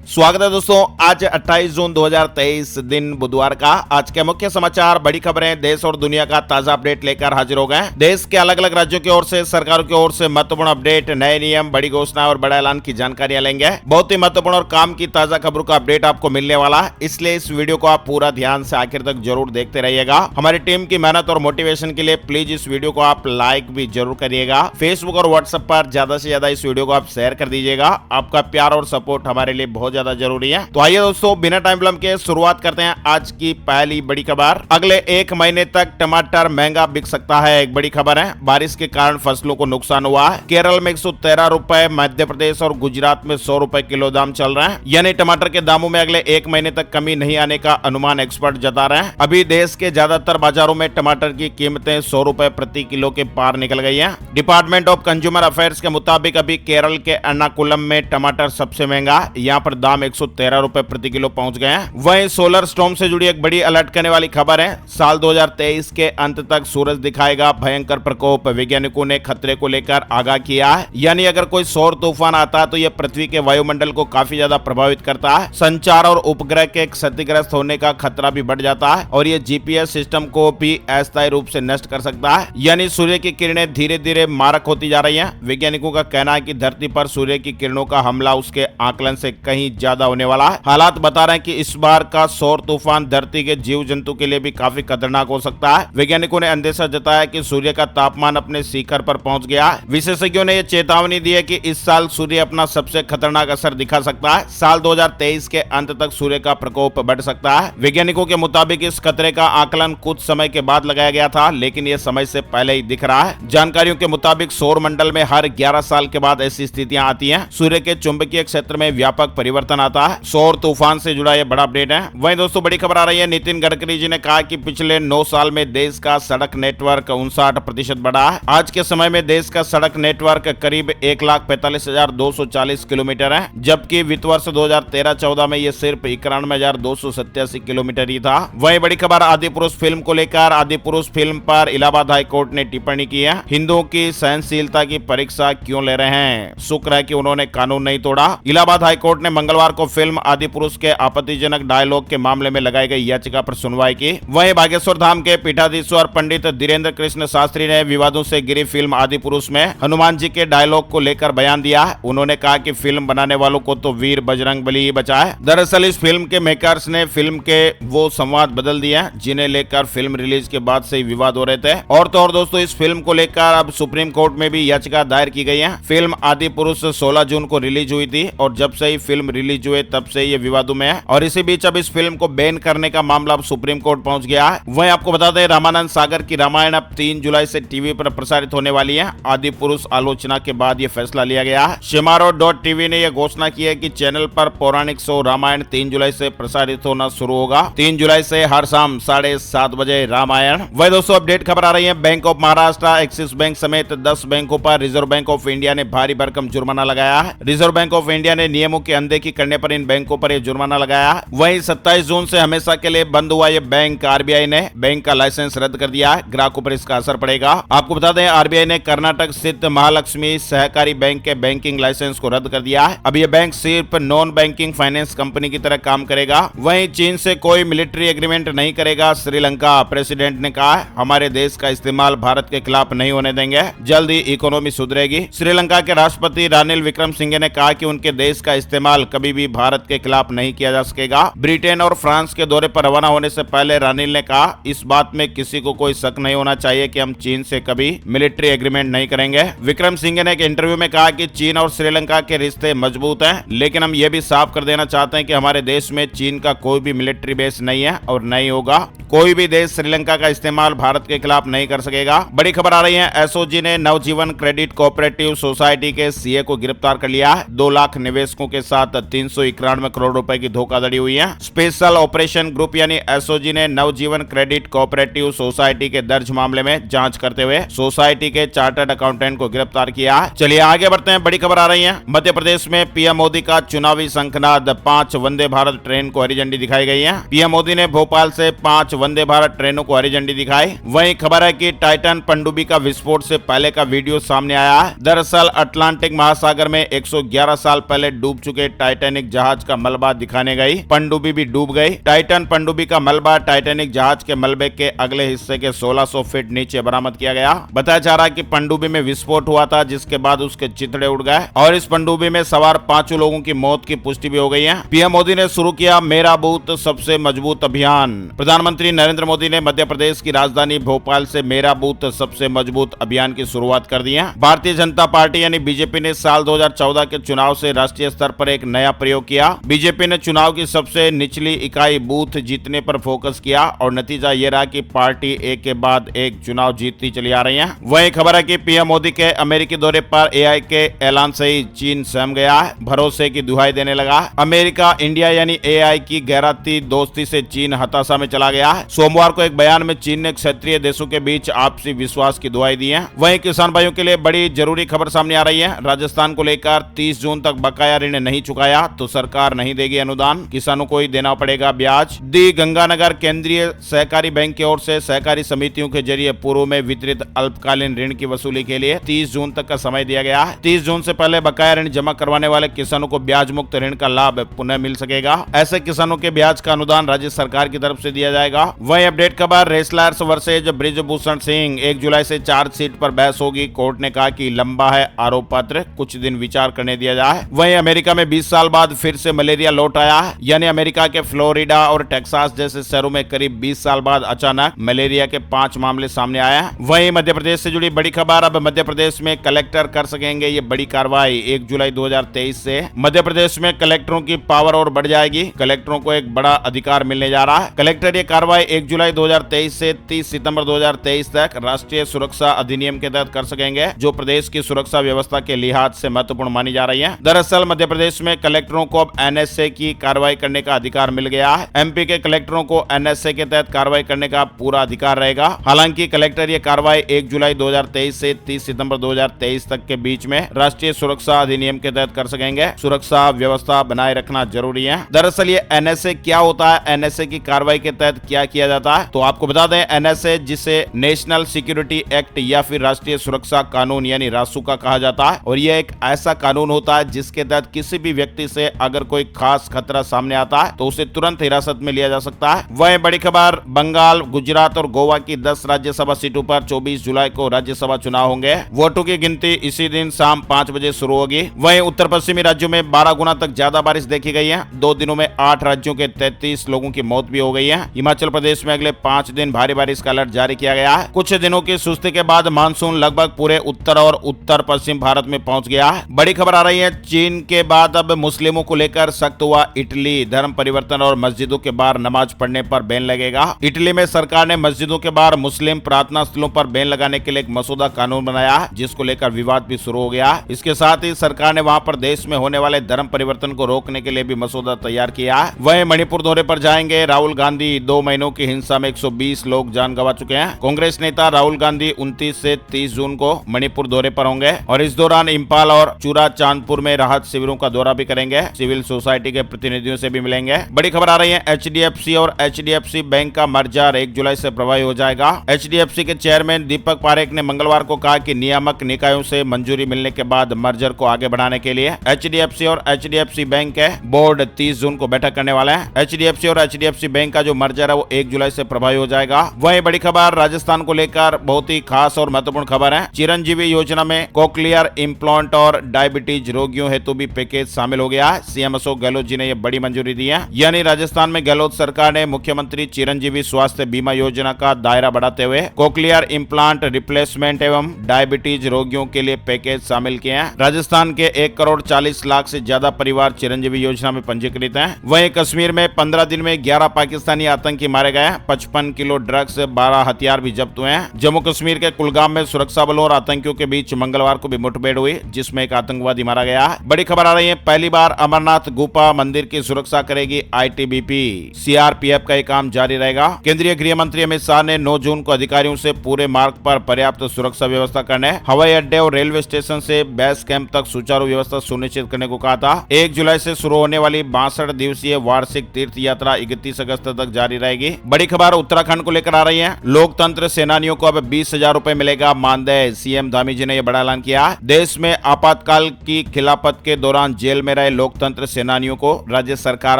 स्वागत है दोस्तों। आज 28 जून 2023 दिन बुधवार का। आज के मुख्य समाचार, बड़ी खबरें, देश और दुनिया का ताजा अपडेट लेकर हाजिर हो गए। देश के अलग अलग राज्यों की ओर से, सरकारों की ओर से महत्वपूर्ण अपडेट, नए नियम, बड़ी घोषणा और बड़ा ऐलान की जानकारियां लेंगे। बहुत ही महत्वपूर्ण और काम की ताजा खबरों का अपडेट आपको मिलने वाला है, इसलिए इस वीडियो को आप पूरा ध्यान से आखिर तक जरूर देखते रहिएगा। हमारी टीम की मेहनत और मोटिवेशन के लिए प्लीज इस वीडियो को आप लाइक भी जरूर करिएगा। फेसबुक और व्हाट्सएप पर ज्यादा से ज्यादा इस वीडियो को आप शेयर कर दीजिएगा। आपका प्यार और सपोर्ट हमारे लिए बहुत ज्यादा जरूरी है। तो आइए दोस्तों, बिना टाइम विलंब के शुरुआत करते हैं आज की पहली बड़ी खबर। अगले एक महीने तक टमाटर महंगा बिक सकता है, एक बड़ी खबर है। बारिश के कारण फसलों को नुकसान हुआ है। केरल में 113 रुपए, मध्य प्रदेश और गुजरात में 100 रुपए किलो दाम चल रहे हैं। यानी टमाटर के दामों में अगले एक महीने तक कमी नहीं आने का अनुमान एक्सपर्ट जता रहे हैं। अभी देश के ज्यादातर बाजारों में टमाटर की कीमतें 100 रुपए प्रति किलो के पार निकल गई है। डिपार्टमेंट ऑफ कंज्यूमर अफेयर्स के मुताबिक अभी केरल के एर्नाकुलम में टमाटर सबसे महंगा, यहाँ पर दाम 113 रुपए प्रति किलो पहुंच गए हैं। वहीं सोलर स्टॉर्म से जुड़ी एक बड़ी अलर्ट करने वाली खबर है। साल 2023 के अंत तक सूरज दिखाएगा भयंकर प्रकोप, वैज्ञानिकों ने खतरे को लेकर आगाह किया है। यानी अगर कोई सौर तूफान आता है तो यह पृथ्वी के वायुमंडल को काफी ज्यादा प्रभावित करता है। संचार और उपग्रह के क्षतिग्रस्त होने का खतरा भी बढ़ जाता है और ये जीपीएस सिस्टम को भी अस्थायी रूप से नष्ट कर सकता है। यानी सूर्य की किरणें धीरे धीरे मारक होती जा रही हैं। वैज्ञानिकों का कहना है कि धरती पर सूर्य की किरणों का हमला उसके आकलन से कहीं ज्यादा होने वाला है। हालात बता रहे हैं कि इस बार का सौर तूफान धरती के जीव जंतु के लिए भी काफी खतरनाक हो सकता है। वैज्ञानिकों ने अंदेशा जताया कि सूर्य का तापमान अपने शिखर पर पहुंच गया है। विशेषज्ञों ने यह चेतावनी दी है कि इस साल सूर्य अपना सबसे खतरनाक असर दिखा सकता है। साल 2023 के अंत तक सूर्य का प्रकोप बढ़ सकता है। वैज्ञानिकों के मुताबिक इस खतरे का आकलन कुछ समय के बाद लगाया गया था, लेकिन यह समय से पहले ही दिख रहा है। जानकारियों के मुताबिक सौर मंडल में हर 11 साल के बाद ऐसी स्थितियां आती हैं। सूर्य के चुंबकीय क्षेत्र में व्यापक परिवर्तन आता है। सौर तूफान से जुड़ा यह बड़ा अपडेट है। वहीं दोस्तों, बड़ी खबर आ रही है। नितिन गडकरी जी ने कहा कि पिछले 9 साल में देश का सड़क नेटवर्क 59% बढ़ा है। आज के समय में देश का सड़क नेटवर्क करीब 1,45,240 किलोमीटर है, जबकि वित्त वर्ष 2013-14 में यह सिर्फ 91,287 किलोमीटर ही था। वहीं बड़ी खबर आदि पुरुष फिल्म को लेकर। आदि पुरुष फिल्म पर इलाहाबाद हाईकोर्ट ने टिप्पणी की है। हिंदुओं की सहनशीलता की परीक्षा क्यों ले रहे हैं? शुक्र है कि उन्होंने कानून नहीं तोड़ा। इलाहाबाद हाईकोर्ट ने मंगलवार को फिल्म आदि पुरुष के आपत्तिजनक डायलॉग के मामले में लगाई गई याचिका पर सुनवाई की। वहीं बागेश्वर धाम के पीठाधीश्वर पंडित धीरेन्द्र कृष्ण शास्त्री ने विवादों से घिरी फिल्म आदि पुरुष में हनुमान जी के डायलॉग को लेकर बयान दिया। उन्होंने कहा कि फिल्म बनाने वालों को तो वीर बजरंग बली ही बचा है। दरअसल इस फिल्म के मेकर्स ने फिल्म के वो संवाद बदल दिए जिन्हें लेकर फिल्म रिलीज के बाद से ही विवाद हो रहे थे। और तो और दोस्तों, इस फिल्म को लेकर अब सुप्रीम कोर्ट में भी याचिका दायर की गई है। फिल्म आदि पुरुष 16 जून को रिलीज हुई थी और जब से ही फिल्म रिलीज हुए तब से ये विवादों में है और इसी बीच अब इस फिल्म को बैन करने का मामला अब सुप्रीम कोर्ट पहुंच गया है। वहीं आपको बता दें, रामानंद सागर की रामायण अब 3 जुलाई से टीवी पर प्रसारित होने वाली है। आदि पुरुष आलोचना के बाद यह फैसला लिया गया है। Shimaro.tv ने यह घोषणा की है कि चैनल पर पौराणिक शो रामायण 3 जुलाई से प्रसारित होना शुरू होगा। 3 जुलाई से हर शाम 7:30 बजे रामायण। वही दोस्तों, अपडेट खबर आ रही है। Bank of Maharashtra, axis bank समेत 10 बैंकों पर रिजर्व बैंक ऑफ इंडिया ने भारी भरकम जुर्माना लगाया है। रिजर्व बैंक ऑफ इंडिया ने नियमों की अनदेखी करने पर इन बैंकों पर यह जुर्माना लगाया। वहीं 27 जून से हमेशा के लिए बंद हुआ यह बैंक आरबीआई ने बैंक का लाइसेंस रद्द कर दिया है। ग्राहकों पर इसका असर पड़ेगा। आपको बता दें, आरबीआई ने कर्नाटक स्थित महालक्ष्मी सहकारी बैंक के बैंकिंग लाइसेंस को रद्द कर दिया है। अब यह बैंक सिर्फ नॉन बैंकिंग फाइनेंस कंपनी की तरह काम करेगा। वहीं चीन से कोई मिलिट्री एग्रीमेंट नहीं करेगा श्रीलंका। प्रेसिडेंट ने कहा, हमारे देश का इस्तेमाल भारत के खिलाफ नहीं होने देंगे, जल्द ही इकोनॉमी सुधरेगी। श्रीलंका के राष्ट्रपति रानिल विक्रमसिंघे ने कहा कि उनके देश का इस्तेमाल कभी भी भारत के खिलाफ नहीं किया जा सकेगा। ब्रिटेन और फ्रांस के दौरे पर रवाना होने से पहले रानिल ने कहा, इस बात में किसी को कोई शक नहीं होना चाहिए कि हम चीन से कभी मिलिट्री एग्रीमेंट नहीं करेंगे। विक्रमसिंघे ने एक इंटरव्यू में कहा कि चीन और श्रीलंका के रिश्ते मजबूत हैं, लेकिन हम ये भी साफ कर देना चाहते हैं कि हमारे देश में चीन का कोई भी मिलिट्री बेस नहीं है और नहीं होगा। कोई भी देश श्रीलंका का इस्तेमाल भारत के खिलाफ नहीं कर सकेगा। बड़ी खबर आ रही है। एसओजी ने नवजीवन क्रेडिट कोऑपरेटिव सोसाइटी के सीए को गिरफ्तार कर लिया है। 2 लाख निवेशकों के साथ 391 करोड़ रुपए की धोखाधड़ी हुई है। स्पेशल ऑपरेशन ग्रुप यानी एसओजी ने नवजीवन क्रेडिट कोऑपरेटिव सोसाइटी के दर्ज मामले में जांच करते हुए सोसाइटी के चार्टर्ड अकाउंटेंट को गिरफ्तार किया है। चलिए आगे बढ़ते हैं। बड़ी खबर आ रही है। मध्य प्रदेश में पीएम मोदी का चुनावी शंखनाद, 5 वंदे भारत ट्रेन को हरी झंडी दिखाई गई है। पीएम मोदी ने भोपाल से 5 वंदे भारत ट्रेनों को हरी झंडी दिखाई। वहीं खबर है कि टाइटन पनडुब्बी का विस्फोट से पहले का वीडियो सामने आया है। दरअसल अटलांटिक महासागर में 111 साल पहले डूब चुके टाइटन टाइटैनिक जहाज का मलबा दिखाने गई। पनडुब्बी भी डूब गई। टाइटन पनडुब्बी का मलबा टाइटैनिक जहाज के मलबे के अगले हिस्से के 1600 फीट नीचे बरामद किया गया। बताया जा रहा है कि पनडुब्बी में विस्फोट हुआ था, जिसके बाद उसके चिथड़े उड़ गए और इस पनडुब्बी में सवार 5 लोगों की मौत की पुष्टि भी हो गई है। पीएम मोदी ने शुरू किया मेरा बूथ सबसे मजबूत अभियान। प्रधानमंत्री नरेंद्र मोदी ने मध्य प्रदेश की राजधानी भोपाल से मेरा बूथ सबसे मजबूत अभियान की शुरुआत कर दी है। भारतीय जनता पार्टी यानी बीजेपी ने साल 2014 के चुनाव से राष्ट्रीय स्तर पर एक नया प्रयोग किया। बीजेपी ने चुनाव की सबसे निचली इकाई बूथ जीतने पर फोकस किया और नतीजा ये रहा कि पार्टी एक के बाद एक चुनाव जीतती चली आ रही है। वही खबर है कि पीएम मोदी के अमेरिकी दौरे पर एआई के ऐलान से ही चीन सहम गया है, भरोसे की दुहाई देने लगा। अमेरिका इंडिया यानी एआई की गहराती दोस्ती से चीन हताशा में चला गया है। सोमवार को एक बयान में चीन ने क्षेत्रीय देशों के बीच आपसी विश्वास की दुहाई दी है। वहीं किसान भाइयों के लिए बड़ी जरूरी खबर सामने आ रही है। राजस्थान को लेकर 30 जून तक बकाया ऋण नहीं चुकाया तो सरकार नहीं देगी अनुदान, किसानों को ही देना पड़ेगा ब्याज। दी गंगानगर केंद्रीय सहकारी बैंक की ओर से सहकारी समितियों के जरिए पूर्व में वितरित अल्पकालीन ऋण की वसूली के लिए 30 जून तक का समय दिया गया है। 30 जून से पहले बकाया ऋण जमा करवाने वाले किसानों को ब्याज मुक्त ऋण का लाभ पुनः मिल सकेगा। ऐसे किसानों के ब्याज का अनुदान राज्य सरकार की तरफ से दिया जाएगा। वहीं अपडेट खबर रेसलर्स वर्सेज ब्रिजभूषण सिंह, 1 जुलाई से चार्जशीट पर बहस होगी। कोर्ट ने कहा कि लंबा है आरोप पत्र, कुछ दिन विचार करने दिया जाए। वहीं अमेरिका में 20 साल बाद फिर से मलेरिया लौट आया है, यानी अमेरिका के फ्लोरिडा और टेक्सास जैसे शहरों में करीब 20 साल बाद अचानक मलेरिया के 5 मामले सामने आए हैं। वहीं मध्य प्रदेश से जुड़ी बड़ी खबर, अब मध्य प्रदेश में कलेक्टर कर सकेंगे ये बड़ी कार्रवाई। 1 जुलाई 2023 से मध्य प्रदेश में कलेक्टरों की पावर और बढ़ जाएगी। कलेक्टरों को एक बड़ा अधिकार मिलने जा रहा है। कलेक्टर ये कार्रवाई 1 जुलाई 2023 से 30 सितंबर 2023 तक राष्ट्रीय सुरक्षा अधिनियम के तहत कर सकेंगे, जो प्रदेश की सुरक्षा व्यवस्था के लिहाज से महत्वपूर्ण मानी जा रही है। दरअसल मध्य प्रदेश में कलेक्टरों को अब एनएसए की कार्रवाई करने का अधिकार मिल गया है। एमपी के कलेक्टरों को एनएसए के तहत कार्रवाई करने का पूरा अधिकार रहेगा। हालांकि कलेक्टर ये कार्रवाई 1 जुलाई 2023 से 30 सितंबर 2023 तक के बीच में राष्ट्रीय सुरक्षा अधिनियम के तहत कर सकेंगे। सुरक्षा व्यवस्था बनाए रखना जरूरी है। दरअसल ये एनएसए क्या होता है, एनएसए की कार्रवाई के तहत क्या किया जाता है, तो आपको बता दें एनएसए जिसे नेशनल सिक्योरिटी एक्ट या फिर राष्ट्रीय सुरक्षा कानून यानी रासुका कहा जाता है, और यह एक ऐसा कानून होता है जिसके तहत किसी भी व्यक्ति से अगर कोई खास खतरा सामने आता है तो उसे तुरंत हिरासत में लिया जा सकता है। वह बड़ी खबर, बंगाल, गुजरात और गोवा की 10 राज्यसभा सीटों पर 24 जुलाई को राज्यसभा चुनाव होंगे। वोटों की गिनती इसी दिन शाम 5 बजे शुरू होगी। वहीं उत्तर पश्चिमी राज्यों में 12 गुना तक ज्यादा बारिश देखी गई है। 2 दिनों में 8 राज्यों के 33 लोगों की मौत भी हो गई है। हिमाचल प्रदेश में अगले 5 दिन भारी बारिश का अलर्ट जारी किया गया है। कुछ दिनों की सुस्ती के बाद मानसून लगभग पूरे उत्तर और उत्तर पश्चिम भारत में पहुंच गया है। बड़ी खबर आ रही है, चीन के बाद अब मुस्लिमों को लेकर सख्त हुआ इटली। धर्म परिवर्तन और मस्जिदों के बाहर नमाज पढ़ने पर बैन लगेगा। इटली में सरकार ने मस्जिदों के बाहर मुस्लिम प्रार्थना स्थलों पर बैन लगाने के लिए एक मसौदा कानून बनाया है, जिसको लेकर विवाद भी शुरू हो गया। इसके साथ ही सरकार ने वहां पर देश में होने वाले धर्म परिवर्तन को रोकने के लिए भी मसौदा तैयार किया है। वहीं मणिपुर दौरे पर जाएंगे राहुल गांधी। 2 महीनों की हिंसा में 120 लोग जान गंवा चुके हैं। कांग्रेस नेता राहुल गांधी 29 से 30 जून को मणिपुर दौरे पर होंगे और इस दौरान इंपाल और चूरा चांदपुर में राहत शिविरों का दौरा भी करेंगे। सिविल सोसाइटी के प्रतिनिधियों से भी मिलेंगे। बड़ी खबर आ रही है, एचडीएफसी और एचडीएफसी बैंक का मर्जर 1 जुलाई से प्रभावी हो जाएगा। एचडीएफसी के चेयरमैन दीपक पारेख ने मंगलवार को कहा कि नियामक निकायों से मंजूरी मिलने के बाद मर्जर को आगे बढ़ाने के लिए एचडीएफसी और एचडीएफसी बैंक के बोर्ड 30 जून को बैठक करने वाले हैं। एचडीएफसी और एचडीएफसी बैंक का जो मर्जर है वो 1 जुलाई से प्रभावी हो जाएगा। वहीं बड़ी खबर राजस्थान को लेकर बहुत ही खास और महत्वपूर्ण खबर है। चिरंजीवी योजना में कोक्लियर इम्प्लांट और डायबिटीज रोगियों हेतु भी पैकेज शामिल हो गया है। सीएम अशोक गहलोत जी ने यह बड़ी मंजूरी दी है। यानी राजस्थान में गहलोत सरकार ने मुख्यमंत्री चिरंजीवी स्वास्थ्य बीमा योजना का दायरा बढ़ाते हुए कोक्लियर इम्प्लांट रिप्लेसमेंट एवं डायबिटीज रोगियों के लिए पैकेज शामिल किए हैं। राजस्थान के 1 करोड़ 40 लाख से ज्यादा परिवार चिरंजीवी योजना में पंजीकृत हैं। वहीं कश्मीर में 15 दिन में 11 पाकिस्तानी आतंकी मारे गए। 55 किलो ड्रग्स, 12 हथियार भी जब्त हुए हैं। जम्मू कश्मीर के कुलगाम में सुरक्षा बलों और आतंकियों के बीच मंगलवार को भी मुठभेड़ हुई, जिसमें एक आतंकवादी मारा गया। बड़ी खबर आ रही है, पहली बार अमरनाथ गुफा मंदिर की सुरक्षा करेगी आईटीबीपी। सीआरपीएफ का काम जारी रहेगा। केंद्रीय गृह मंत्री अमित शाह ने 9 जून को अधिकारियों से पूरे मार्ग पर पर्याप्त सुरक्षा व्यवस्था करने, हवाई अड्डे और रेलवे स्टेशन से बेस कैंप तक सुचारू व्यवस्था सुनिश्चित करने को कहा था। 1 जुलाई से शुरू होने वाली 62 दिवसीय वार्षिक तीर्थ यात्रा 31 अगस्त तक जारी रहेगी। बड़ी खबर उत्तराखंड को लेकर आ रही है। लोकतंत्र सेनानियों को अब 20,000 रुपए मिलेगा मानदेय। सीएम धामी जी ने यह बड़ा ऐलान किया। देश में आपातकाल की खिलाफत के दौरान जेल में रहे रहे लोकतंत्र सेनानियों को राज्य सरकार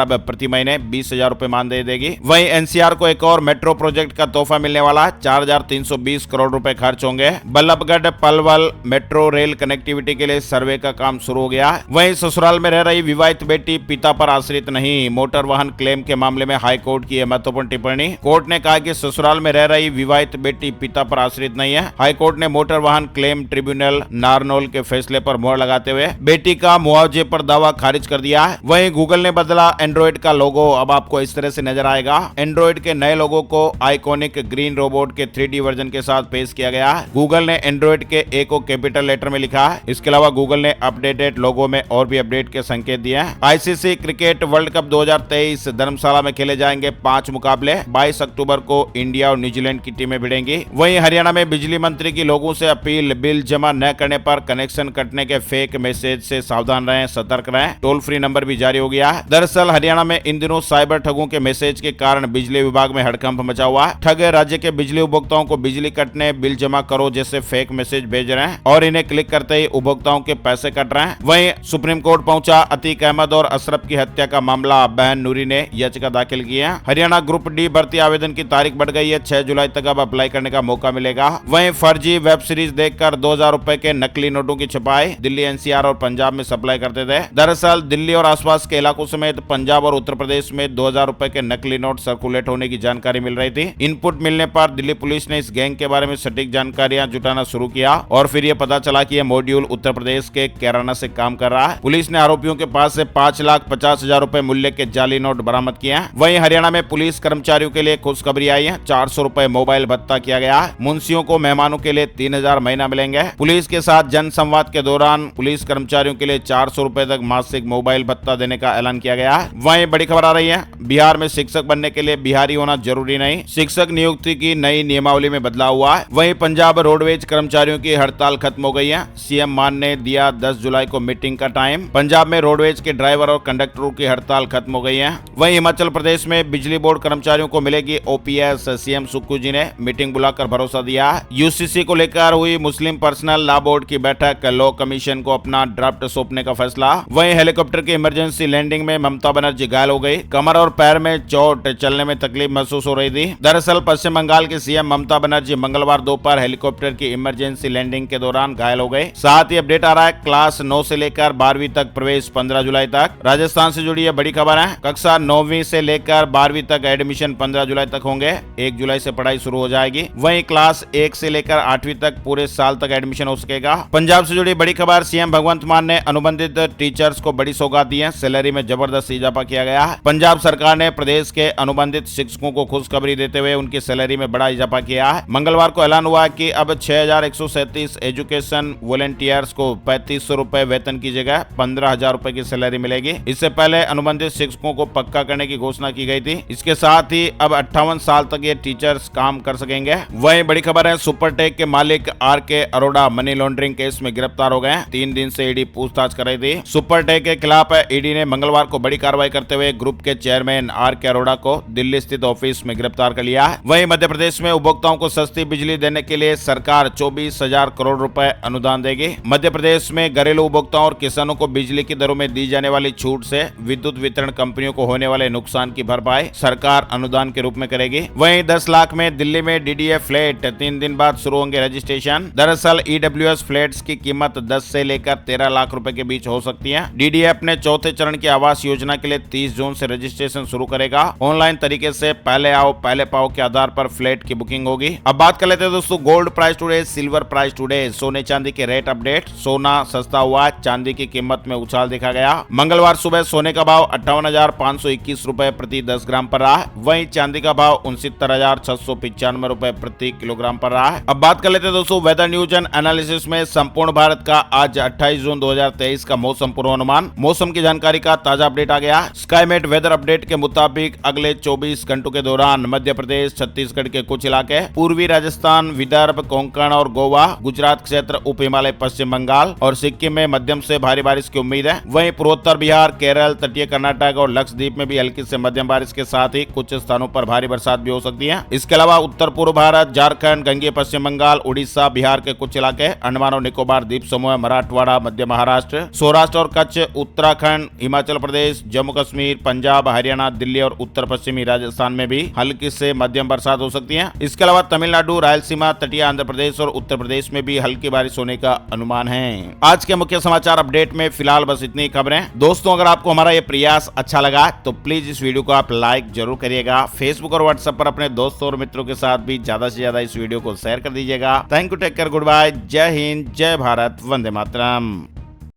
अब प्रति महीने 20,000 रुपए मानदेय देगी। वहीं एनसीआर को एक और मेट्रो प्रोजेक्ट का तोहफा मिलने वाला, 4,320 करोड़ रुपए खर्च होंगे। Ballabhgarh Palwal metro rail connectivity के लिए सर्वे का काम शुरू हो गया। वहीं ससुराल में रह रही विवाहित बेटी पिता पर आश्रित नहीं, मोटर वाहन क्लेम के मामले में हाई कोर्ट की यह महत्वपूर्ण टिप्पणी। कोर्ट ने कहा कि ससुराल में रह रही विवाहित बेटी पिता पर आश्रित नहीं है। हाई कोर्ट ने मोटर वाहन क्लेम ट्रिब्यूनल नारनौल के फैसले पर मोहर लगाते हुए बेटी का मुआवजे पर दावा खारिज कर दिया है। वहीं गूगल ने बदला एंड्रॉइड का लोगो, अब आपको इस तरह से नजर आएगा। एंड्रॉइड के नए लोगो को आइकॉनिक ग्रीन रोबोट के 3D वर्जन के साथ पेश किया गया है। गूगल ने एंड्रॉइड के ए को कैपिटल लेटर में लिखा है। इसके अलावा गूगल ने अपडेटेड लोगो में और भी अपडेट के संकेत दिए हैं। आईसीसी क्रिकेट वर्ल्ड कप 2023 धर्मशाला में खेले जाएंगे 5 मुकाबले। 22 अक्टूबर को इंडिया और न्यूजीलैंड की टीमें भिड़ेंगी। वहीं हरियाणा में बिजली मंत्री की लोगों से अपील, बिल जमा न करने पर कनेक्शन कटने के फेक मैसेज से सावधान रहें, सतर्क रहें। टोल फ्री नंबर भी जारी हो गया है। दरअसल हरियाणा में इन दिनों साइबर ठगों के मैसेज के कारण बिजली विभाग में हड़कंप मचा हुआ है। ठग राज्य के बिजली उपभोक्ताओं को बिजली कटने, बिल जमा करो जैसे फेक मैसेज भेज रहे हैं और इन्हें क्लिक करते ही उपभोक्ताओं के पैसे कट रहे हैं। वहीं सुप्रीम कोर्ट पहुंचा अतीक अहमद और अशरफ की हत्या का मामला, बहन नूरी ने याचिका दाखिल की है। हरियाणा ग्रुप डी भर्ती आवेदन की तारीख बढ़ गई है, 6 जुलाई तक अब अप्लाई करने का मौका मिलेगा। वहीं फर्जी वेब सीरीज देखकर 2,000 रुपए के नकली नोटों की छपाई, दिल्ली एनसीआर और पंजाब में सप्लाई करते थे। दरअसल दिल्ली और आसपास के इलाकों समेत पंजाब और उत्तर प्रदेश में 2,000 रुपए के नकली नोट सर्कुलेट होने की जानकारी मिल रही थी। इनपुट मिलने पर दिल्ली पुलिस ने इस गैंग के बारे में सटीक जानकारियां जुटाना शुरू किया और फिर यह पता चला कि यह मॉड्यूल उत्तर प्रदेश के कैराना से काम कर रहा है। पुलिस ने आरोपियों के पास से 5,50,000 रुपए मूल्य के जाली नोट बरामद किए हैं। वहीं हरियाणा में पुलिस कर्मचारियों के लिए खुशखबरी आई है, 400 रुपए मोबाइल भत्ता किया गया है। मुंशियों को मेहमानों के लिए 3,000 महीना मिलेंगे। पुलिस के साथ जन संवाद के दौरान पुलिस कर्मचारियों के लिए 400 रुपए तक मासिक मोबाइल भत्ता देने का ऐलान किया गया है। वहीं बड़ी खबर आ रही है, बिहार में शिक्षक बनने के लिए बिहारी होना जरूरी नहीं, शिक्षक नियुक्ति की नई नियमावली में बदलाव हुआ है। वहीं पंजाब रोडवेज कर्मचारियों की हड़ताल खत्म हो गई है। सीएम मान ने दिया 10 जुलाई को मीटिंग का टाइम। पंजाब में रोडवेज के ड्राइवर और कंडक्टरों की हड़ताल खत्म हो गई है। वहीं हिमाचल प्रदेश में बिजली बोर्ड कर्मचारियों को मिलेगी ओपीएस, सीएम सुक्खू जी ने मीटिंग बुलाकर भरोसा दिया। यूसीसी को लेकर हुई मुस्लिम पर्सनल लॉ बोर्ड की बैठक, लॉ कमीशन को अपना ड्राफ्ट सौंपने का फैसला। वहीं हेलीकॉप्टर की इमरजेंसी लैंडिंग में ममता बनर्जी घायल हो गई, कमर और पैर में चोट, चलने में तकलीफ महसूस हो रही थी। दरअसल पश्चिम बंगाल की सीएम ममता बनर्जी मंगलवार दोपहर हेलीकॉप्टर की इमरजेंसी लैंडिंग के दौरान घायल हो गए। साथ ही अपडेट आ रहा है, क्लास 9 से लेकर 12वीं तक प्रवेश 15 जुलाई तक। राजस्थान से जुड़ी यह बड़ी खबर है, कक्षा 9वीं से लेकर 12वीं तक एडमिशन 15 जुलाई तक होंगे, 1 जुलाई से पढ़ाई शुरू हो जाएगी। वहीं क्लास 1 से लेकर 8वीं तक पूरे साल तक एडमिशन हो सकेगा। पंजाब से जुड़ी बड़ी खबर, सीएम भगवंत मान ने अनुबंधित टीचर्स को बड़ी सौगात दी है, सैलरी में जबरदस्त इजाफा किया गया है। पंजाब सरकार ने प्रदेश के अनुबंधित शिक्षकों को खुशखबरी देते हुए उनकी सैलरी में बड़ा इजाफा किया है। मंगलवार को ऐलान हुआ कि अब 6,137 एजुकेशन वॉलंटियर्स को 3,500 रुपए वेतन की जगह 15,000 रुपए की सैलरी मिलेगी। इससे पहले अनुबंधित शिक्षकों को पक्का करने की घोषणा की गई थी। इसके साथ ही अब 58 साल तक ये टीचर्स काम कर सकेंगे। वहीं बड़ी खबर है, सुपरटेक के मालिक R K. Arora money laundering case में गिरफ्तार हो गए। 3 दिन से ईडी पूछताछ कर रही थी। सुपरटेक के खिलाफ ईडी ने मंगलवार को बड़ी कार्रवाई करते हुए ग्रुप के चेयरमैन आर.के. अरोड़ा को दिल्ली स्थित ऑफिस में गिरफ्तार कर लिया। वहीं मध्य प्रदेश में उपभोक्ताओं को सस्ती बिजली देने के लिए सरकार 24,000 करोड़ रुपए अनुदान देगी। मध्य प्रदेश में घरेलू उपभोक्ताओं और किसानों को बिजली की दरों में दी जाने वाली छूट से विद्युत वितरण कंपनियों को होने वाले नुकसान की भरपाई सरकार अनुदान के रूप में करेगी। वहीं 10 लाख में दिल्ली में डीडीए फ्लैट 3 दिन बाद शुरू होंगे रजिस्ट्रेशन। दरअसल ईडब्ल्यूएस फ्लैट्स की कीमत 10 से लेकर 13 लाख रुपए के बीच हो सकती है। डीडीए अपने चौथे चरण की आवास योजना के लिए 30 जून से रजिस्ट्रेशन शुरू करेगा। ऑनलाइन तरीके से पहले आओ पहले पाओ के आधार पर फ्लैट की बुकिंग होगी। अब बात कर लेते हैं दोस्तों gold price today, silver price today, सोने चांदी के रेट अपडेट। सोना सस्ता हुआ, चांदी की कीमत में उछाल देखा गया। मंगलवार सुबह सोने का भाव 58,521 रुपए प्रति 10 ग्राम पर रहा। वहीं चांदी का भाव 69,695 रुपए प्रति किलोग्राम पर रहा है। अब बात कर लेते हैं दोस्तों वेदर न्यूज एंड एनालिसिस में संपूर्ण भारत का आज 28 जून 2023 का मौसम पूर्वानुमान। मौसम की जानकारी का ताजा अपडेट आ गया। स्काईमेट वेदर अपडेट के मुताबिक अगले 24 घंटों के दौरान मध्य प्रदेश, छत्तीसगढ़ के कुछ इलाके, पूर्वी राजस्थान, विदर्भ, कोंकण और गोवा, गुजरात क्षेत्र, उप हिमालय, पश्चिम बंगाल और सिक्किम में मध्यम से भारी बारिश की उम्मीद है। वहीं पूर्वोत्तर बिहार, केरल, तटीय कर्नाटक और लक्षद्वीप में भी हल्की से मध्यम बारिश के साथ ही कुछ स्थानों पर भारी बरसात भी हो सकती है। इसके अलावा उत्तर पूर्व भारत, झारखंड, गंगेय पश्चिम बंगाल, उड़ीसा, बिहार के कुछ इलाके, अंडमान और निकोबार द्वीप समूह, मराठवाड़ा, मध्य महाराष्ट्र, सौराष्ट्र और कच्छ आज उत्तराखंड, हिमाचल प्रदेश, जम्मू कश्मीर, पंजाब, हरियाणा, दिल्ली और उत्तर पश्चिमी राजस्थान में भी हल्की से मध्यम बरसात हो सकती है। इसके अलावा तमिलनाडु, रायलसीमा, तटीय आंध्र प्रदेश और उत्तर प्रदेश में भी हल्की बारिश होने का अनुमान है। आज के मुख्य समाचार अपडेट में फिलहाल बस इतनी खबरें। दोस्तों, अगर आपको हमारा ये प्रयास अच्छा लगा तो प्लीज इस वीडियो को आप लाइक जरूर करिएगा। फेसबुक और व्हाट्सएप पर अपने दोस्तों और मित्रों के साथ भी ज्यादा से ज्यादा इस वीडियो को शेयर कर दीजिएगा। Thank you, take care, good bye, जय हिंद, जय भारत, वंदे मातरम।